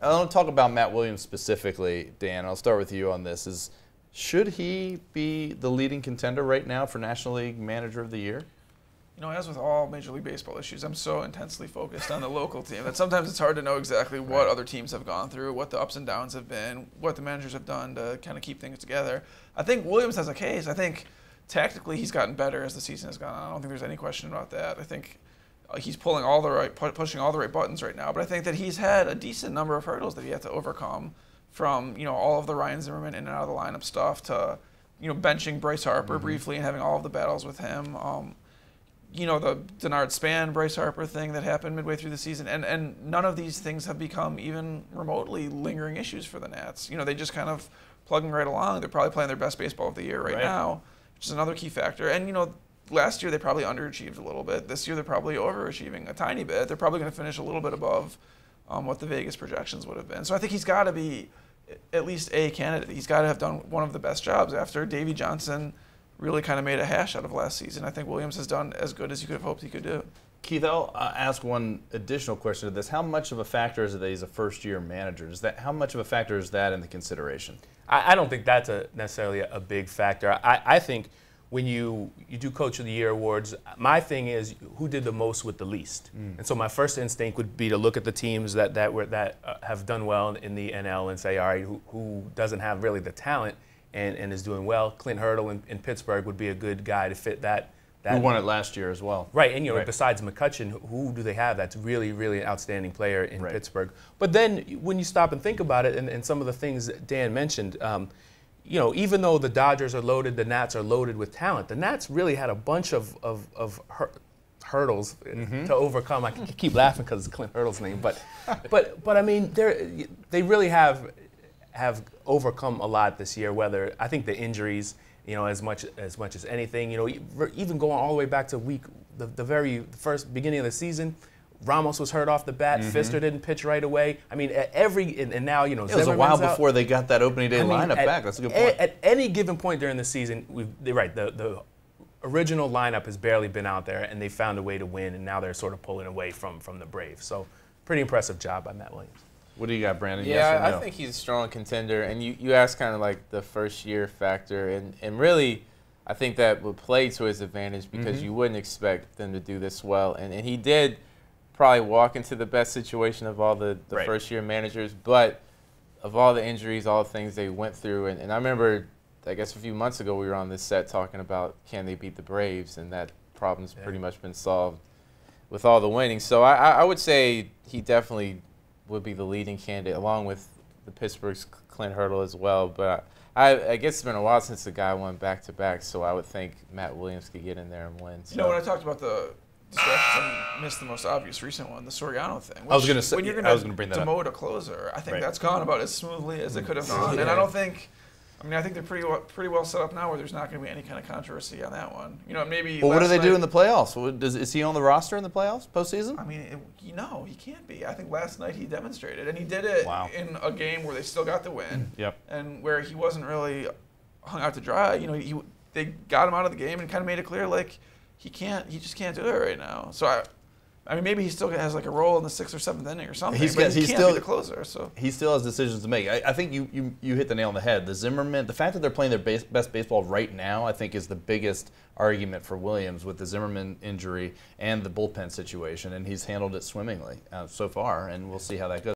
I want to talk about Matt Williams specifically, Dan. I'll start with you on this. Should he be the leading contender right now for National League Manager of the Year? You know, as with all Major League Baseball issues, I'm so intensely focused on the local team that sometimes it's hard to know exactly what other teams have gone through, what the ups and downs have been, what the managers have done to kind of keep things together. I think Williams has a case. I think tactically he's gotten better as the season has gone on. I don't think there's any question about that. I think he's pushing all the right buttons right now. But I think that he's had a decent number of hurdles that he had to overcome, from all of the Ryan Zimmerman in and out of the lineup stuff to benching Bryce Harper briefly and having all of the battles with him. The Denard Span, Bryce Harper thing that happened midway through the season. And none of these things have become even remotely lingering issues for the Nats. They just kind of plugging right along. They're probably playing their best baseball of the year right now, which is another key factor. And, last year they probably underachieved a little bit. This year they're probably overachieving a tiny bit. They're probably going to finish a little bit above what the Vegas projections would have been. So I think he's got to be at least a candidate. He's got to have done one of the best jobs after Davey Johnson really kind of made a hash out of last season. I think Williams has done as good as you could have hoped he could do. Keith, I'll ask one additional question to this. How much of a factor is it that he's a first-year manager? How much of a factor is that in the consideration? I don't think that's necessarily a big factor. I think when you do Coach of the Year awards, my thing is who did the most with the least. And so my first instinct would be to look at the teams that have done well in the NL and say, all right, who doesn't have really the talent and is doing well. Clint Hurdle in Pittsburgh would be a good guy to fit that. Who won it last year as well. Right, and besides McCutchen, who do they have that's really, really an outstanding player in Pittsburgh? But then when you stop and think about it, and some of the things that Dan mentioned, even though the Dodgers are loaded, the Nats are loaded with talent. The Nats really had a bunch of hurdles to overcome. I keep laughing because it's Clint Hurdle's name, but I mean, they really have overcome a lot this year. Whether I think the injuries, as much as anything, even going all the way back to the very first beginning of the season. Ramos was hurt off the bat. Fister didn't pitch right away. I mean, and now it was a while before they got that opening day lineup back. That's a good point. At any given point during the season, the original lineup has barely been out there, and they found a way to win, and now they're sort of pulling away from the Braves. So, pretty impressive job by Matt Williams. What do you got, Brandon? Yeah, yes or no? I think he's a strong contender, and you asked kind of like the first year factor, and really, I think that would play to his advantage because you wouldn't expect them to do this well, and he did probably walk into the best situation of all the first-year managers, but of all the injuries, all the things they went through, and I remember, I guess a few months ago we were on this set talking about can they beat the Braves, and that problem's pretty much been solved with all the winning. So I would say he definitely would be the leading candidate, along with the Pittsburgh's Clint Hurdle as well. But I guess it's been a while since the guy won back-to-back, so I would think Matt Williams could get in there and win. So. When I talked about the distractions, I missed the most obvious recent one, the Soriano thing. I was going to say, when you're going to demote a closer, I think that's gone about as smoothly as it could have gone. And I don't think, I think they're pretty well set up now where there's not going to be any kind of controversy on that one. Maybe. Well, what do they do in the playoffs? Is he on the roster in the playoffs postseason? I mean, no, he can't be. I think last night he demonstrated, and he did it in a game where they still got the win. And where he wasn't really hung out to dry. They got him out of the game and kind of made it clear he just can't do it right now. So I mean, maybe he still has like a role in the 6th or 7th inning or something. He can't be the closer. So he still has decisions to make. I think you hit the nail on the head. The Zimmerman, the fact that they're playing their best baseball right now, I think is the biggest argument for Williams with the Zimmerman injury and the bullpen situation, and he's handled it swimmingly so far, and we'll see how that goes.